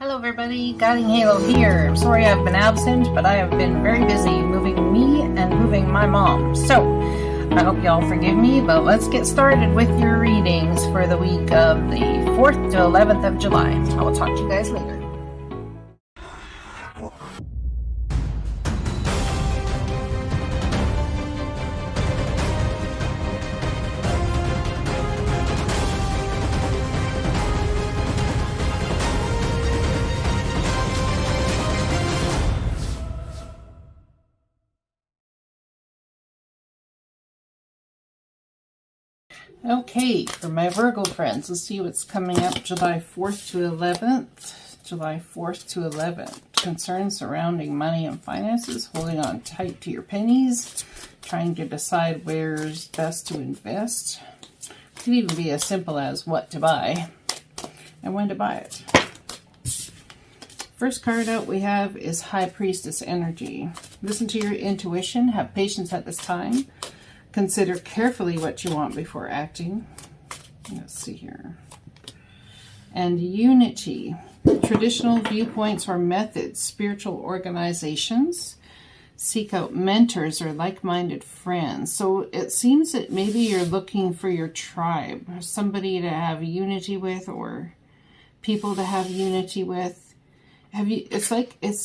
Hello everybody, Guiding Halo here. I'm sorry I've been absent, but I have been very busy moving me and moving my mom. So, I hope y'all forgive me, but let's get started with your readings for the week of the 4th to 11th of July. I will talk to you guys later. Okay, for my Virgo friends, let's see what's coming up July 4th to 11th. July 4th to 11th. Concerns surrounding money and finances, holding on tight to your pennies, trying to decide where's best to invest. Could even be as simple as what to buy and when to buy it. First card out we have is High Priestess energy. Listen to your intuition, have patience at this time. Consider carefully what you want before acting. Let's see here. And unity. Traditional viewpoints or methods, spiritual organizations. Seek out mentors or like-minded friends. So it seems that maybe you're looking for your tribe, somebody to have unity with or people to have unity with. It's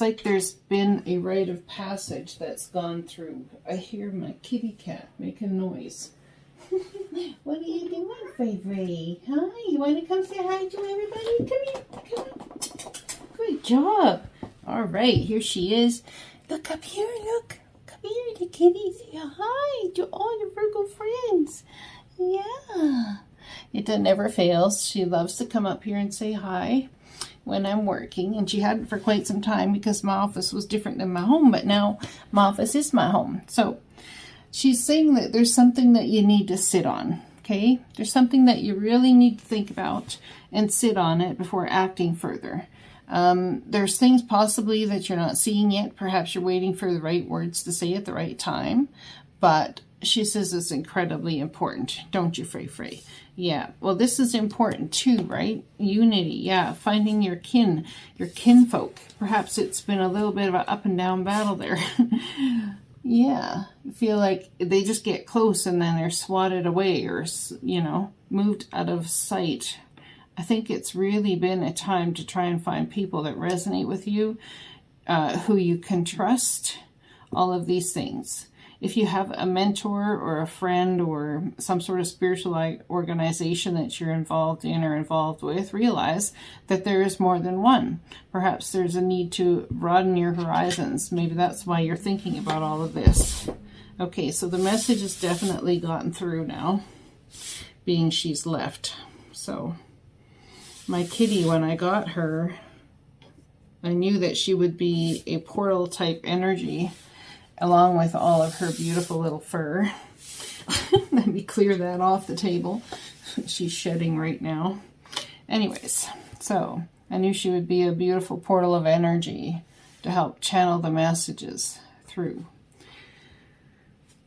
like there's been a rite of passage that's gone through. I hear my kitty cat making noise. What are you doing, Favorite? Huh? You want to come say hi to everybody? Come here. Come on. Good job. All right, here she is. Look up here. Look. Come here, the kitty. Say hi to all your Virgo friends. Yeah. It never fails. She loves to come up here and say hi when I'm working, and she hadn't for quite some time because my office was different than my home, but now my office is my home. So she's saying that there's something that you need to sit on, okay? There's something that you really need to think about and sit on it before acting further. There's things possibly that you're not seeing yet. Perhaps you're waiting for the right words to say at the right time, but she says it's incredibly important. Don't you, Frey? Yeah, well, this is important too, right? Unity, yeah, finding your kinfolk. Perhaps it's been a little bit of an up and down battle there. Yeah, I feel like they just get close and then they're swatted away or, you know, moved out of sight. I think it's really been a time to try and find people that resonate with you, who you can trust, all of these things. If you have a mentor or a friend or some sort of spiritual organization that you're involved in or involved with, realize that there is more than one. Perhaps there's a need to broaden your horizons. Maybe that's why you're thinking about all of this. Okay, so the message has definitely gotten through now, being she's left. So my kitty, when I got her, I knew that she would be a portal type energy, along with all of her beautiful little fur. Let me clear that off the table. She's shedding right now. Anyways, so I knew she would be a beautiful portal of energy to help channel the messages through.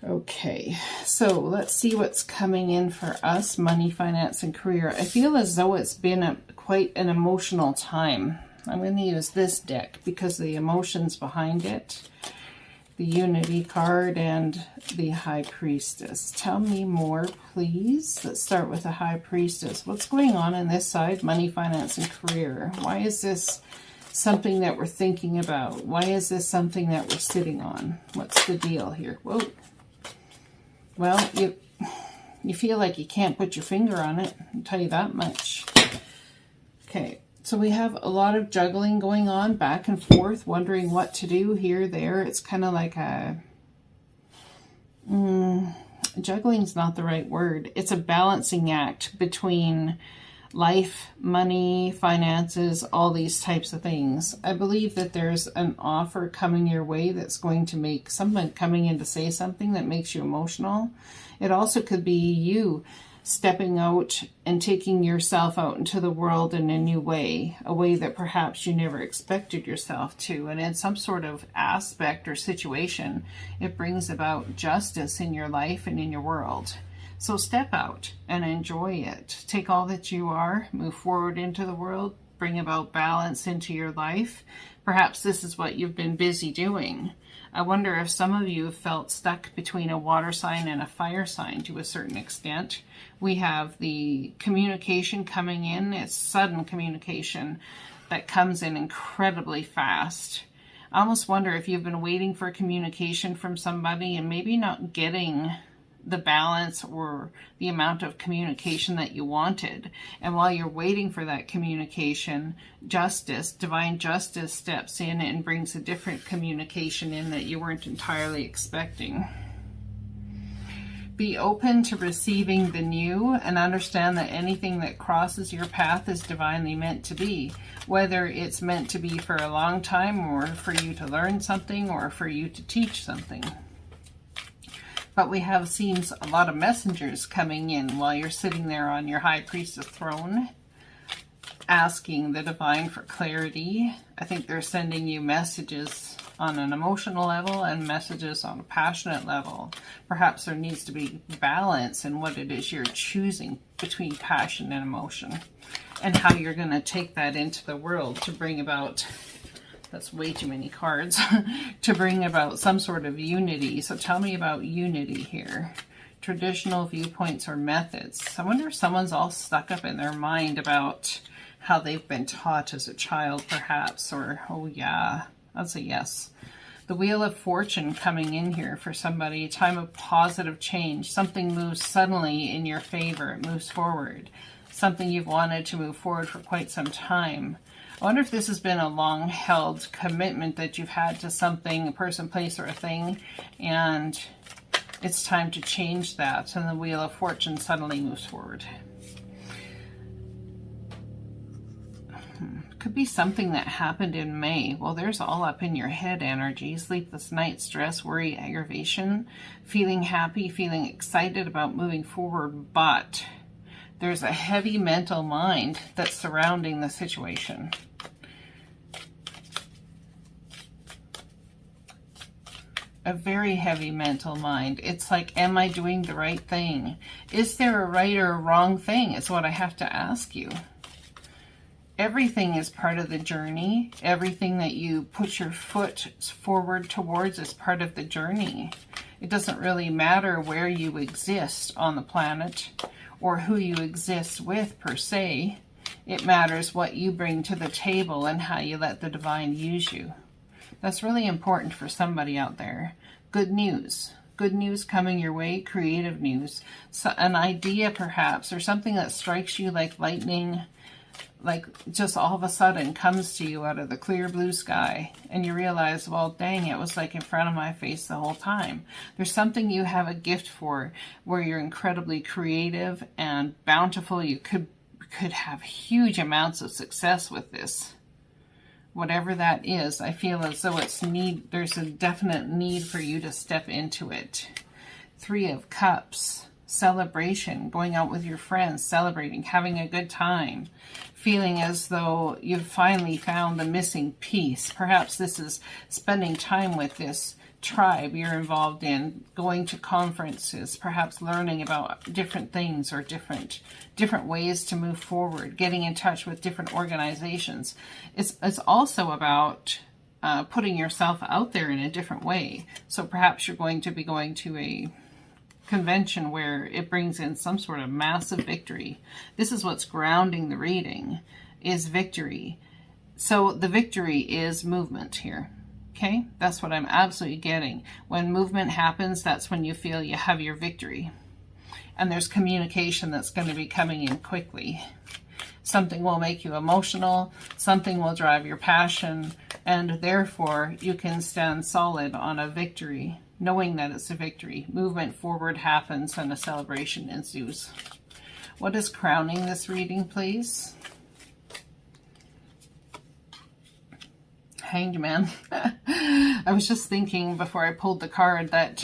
Okay, so let's see what's coming in for us, money, finance, and career. I feel as though it's been quite an emotional time. I'm going to use this deck because of the emotions behind it. The Unity card and the High Priestess. Tell me more, please. Let's start with the High Priestess. What's going on this side? Money, finance, and career. Why is this something that we're thinking about? Why is this something that we're sitting on? What's the deal here? Whoa. Well, you feel like you can't put your finger on it. I'll tell you that much. Okay. So we have a lot of juggling going on, back and forth, wondering what to do here, there. It's kind of like juggling's not the right word. It's a balancing act between life, money, finances, all these types of things. I believe that there's an offer coming your way that's going to make someone coming in to say something that makes you emotional. It also could be you stepping out and taking yourself out into the world in a new way, a way that perhaps you never expected yourself to. And in some sort of aspect or situation, it brings about justice in your life and in your world. So step out and enjoy it. Take all that you are, move forward into the world, bring about balance into your life. Perhaps this is what you've been busy doing. I wonder if some of you have felt stuck between a water sign and a fire sign to a certain extent. We have the communication coming in. It's sudden communication that comes in incredibly fast. I almost wonder if you've been waiting for communication from somebody and maybe not getting the balance or the amount of communication that you wanted. And while you're waiting for that communication, justice, divine justice steps in and brings a different communication in that you weren't entirely expecting. Be open to receiving the new and understand that anything that crosses your path is divinely meant to be. Whether it's meant to be for a long time or for you to learn something or for you to teach something. But we have seems a lot of messengers coming in while you're sitting there on your high priestess throne, asking the divine for clarity. I think they're sending you messages on an emotional level and messages on a passionate level. Perhaps there needs to be balance in what it is you're choosing between passion and emotion, and how you're going to take that into the world to bring about, that's way too many cards, to bring about some sort of unity. So tell me about unity here. Traditional viewpoints or methods. I wonder if someone's all stuck up in their mind about how they've been taught as a child, perhaps, or, oh yeah, I'd say yes. The Wheel of Fortune coming in here for somebody, a time of positive change. Something moves suddenly in your favor. It moves forward. Something you've wanted to move forward for quite some time. I wonder if this has been a long-held commitment that you've had to something, a person, place, or a thing, and it's time to change that, and the Wheel of Fortune suddenly moves forward. Could be something that happened in May. Well, there's all up in your head energy. Sleepless nights, stress, worry, aggravation, feeling happy, feeling excited about moving forward, but there's a heavy mental mind that's surrounding the situation. A very heavy mental mind. It's like, am I doing the right thing? Is there a right or a wrong thing? Is what I have to ask you. Everything is part of the journey. Everything that you put your foot forward towards is part of the journey. It doesn't really matter where you exist on the planet or who you exist with per se. It matters what you bring to the table and how you let the divine use you. That's really important for somebody out there. Good news. Good news coming your way, creative news. So an idea perhaps, or something that strikes you like lightning, like just all of a sudden comes to you out of the clear blue sky, and you realize, well, dang, it was like in front of my face the whole time. There's something you have a gift for where you're incredibly creative and bountiful. You could have huge amounts of success with this. Whatever that is, I feel as though there's a definite need for you to step into it. 3 of Cups, celebration, going out with your friends, celebrating, having a good time, feeling as though you've finally found the missing piece. Perhaps this is spending time with this tribe you're involved in, going to conferences, perhaps learning about different things or different ways to move forward, getting in touch with different organizations. It's also about putting yourself out there in a different way. So perhaps you're going to be going to a convention where it brings in some sort of massive victory. This is what's grounding the reading, is victory. So the victory is movement here. Okay, that's what I'm absolutely getting. When movement happens, that's when you feel you have your victory. And there's communication that's going to be coming in quickly. Something will make you emotional, something will drive your passion, and therefore you can stand solid on a victory, knowing that it's a victory. Movement forward happens and a celebration ensues. What is crowning this reading, please? Hanged Man. I was just thinking before I pulled the card that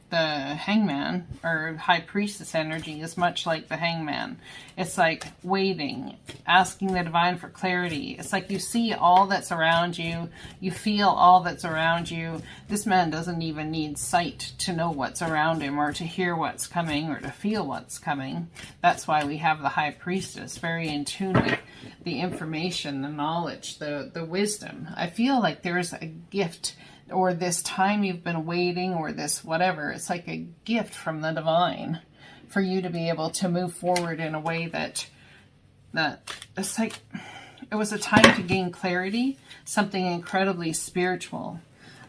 the hangman or high priestess energy is much like the hangman. It's like waiting, asking the divine for clarity. It's like you see all that's around you. You feel all that's around you. This man doesn't even need sight to know what's around him or to hear what's coming or to feel what's coming. That's why we have the high priestess, very in tune with the information, the knowledge, the wisdom. I feel like there's a gift, or this time you've been waiting, or this whatever. It's like a gift from the divine for you to be able to move forward in a way that it's like it was a time to gain clarity, something incredibly spiritual.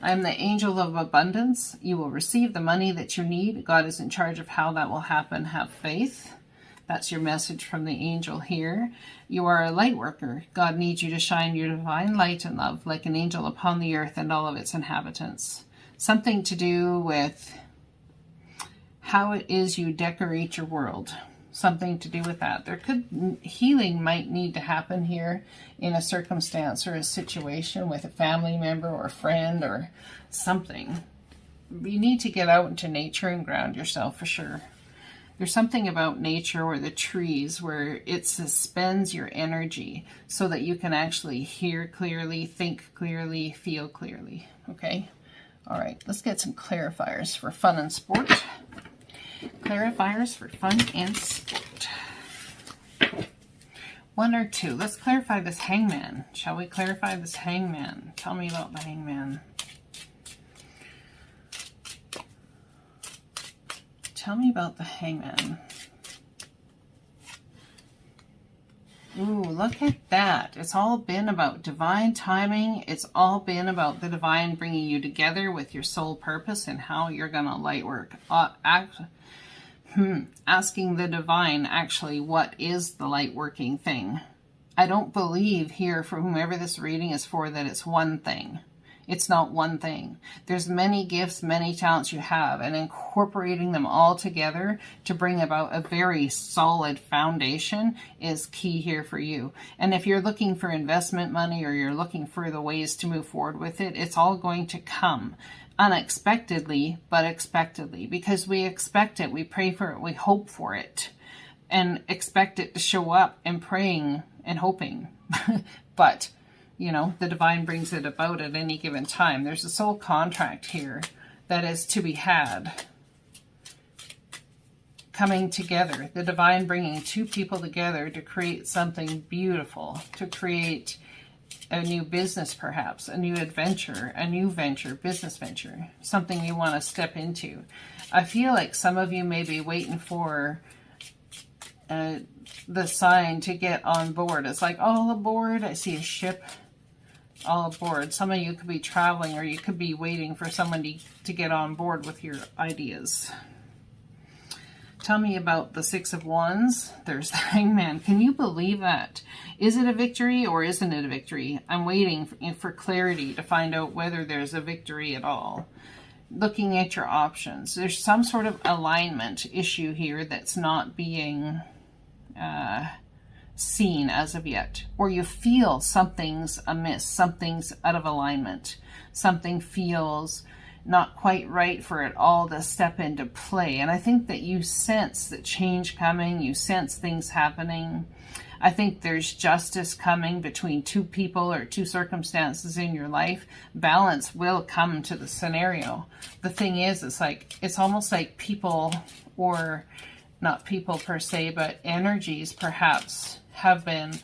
I am the angel of abundance. You will receive the money that you need. God is in charge of how that will happen. Have faith. That's your message from the angel here. You are a light worker. God needs you to shine your divine light and love like an angel upon the earth and all of its inhabitants. Something to do with how it is you decorate your world. Something to do with that. Healing might need to happen here in a circumstance or a situation with a family member or a friend or something. You need to get out into nature and ground yourself for sure. There's something about nature or the trees where it suspends your energy so that you can actually hear clearly, think clearly, feel clearly. Okay? All right, let's get some clarifiers for fun and sport. Clarifiers for fun and sport. 1 or 2. Let's clarify this hangman. Shall we clarify this hangman? Tell me about the hangman. Tell me about the hangman. Ooh, look at that. It's all been about divine timing. It's all been about the divine bringing you together with your soul purpose and how you're going to light work. Asking the divine, actually, what is the light working thing? I don't believe here, for whomever this reading is for, that it's one thing. It's not one thing. There's many gifts, many talents you have, and incorporating them all together to bring about a very solid foundation is key here for you. And if you're looking for investment money or you're looking for the ways to move forward with it, it's all going to come unexpectedly, but expectedly, because we expect it, we pray for it, we hope for it, and expect it to show up and praying and hoping. But you know, the divine brings it about at any given time. There's a soul contract here that is to be had. Coming together. The divine bringing two people together to create something beautiful. To create a new business perhaps. A new adventure. A new venture. Business venture. Something you want to step into. I feel like some of you may be waiting for the sign to get on board. It's like all aboard. I see a ship. All aboard. Some of you could be traveling, or you could be waiting for somebody to get on board with your ideas. Tell me about the 6 of Wands. There's the Hangman. Can you believe that? Is it a victory or isn't it a victory? I'm waiting for clarity to find out whether there's a victory at all. Looking at your options. There's some sort of alignment issue here that's not being seen as of yet, or you feel something's amiss, something's out of alignment, something feels not quite right for it all to step into play. And I think that you sense the change coming, you sense things happening. I think there's justice coming between two people or two circumstances in your life. Balance will come to the scenario. The thing is, it's almost like people, or not people per se, but energies perhaps have been,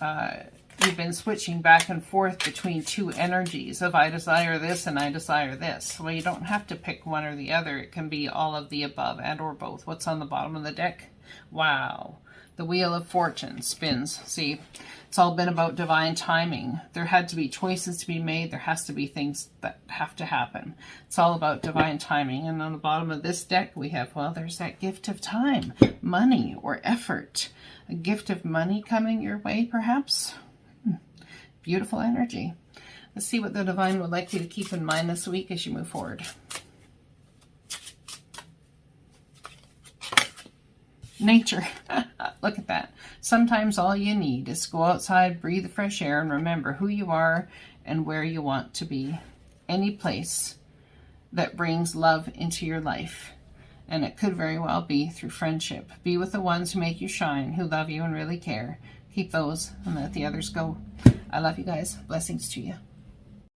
you've been switching back and forth between two energies of I desire this and I desire this. Well, you don't have to pick one or the other. It can be all of the above and or both. What's on the bottom of the deck? Wow. The Wheel of Fortune spins. See, it's all been about divine timing. There had to be choices to be made. There has to be things that have to happen. It's all about divine timing. And on the bottom of this deck, we have, well, there's that gift of time, money, or effort. A gift of money coming your way, perhaps. Beautiful energy. Let's see what the divine would like you to keep in mind this week as you move forward. Nature. Look at that. Sometimes all you need is go outside, breathe the fresh air, and remember who you are and where you want to be. Any place that brings love into your life. And it could very well be through friendship. Be with the ones who make you shine, who love you and really care. Keep those and let the others go. I love you guys. Blessings to you.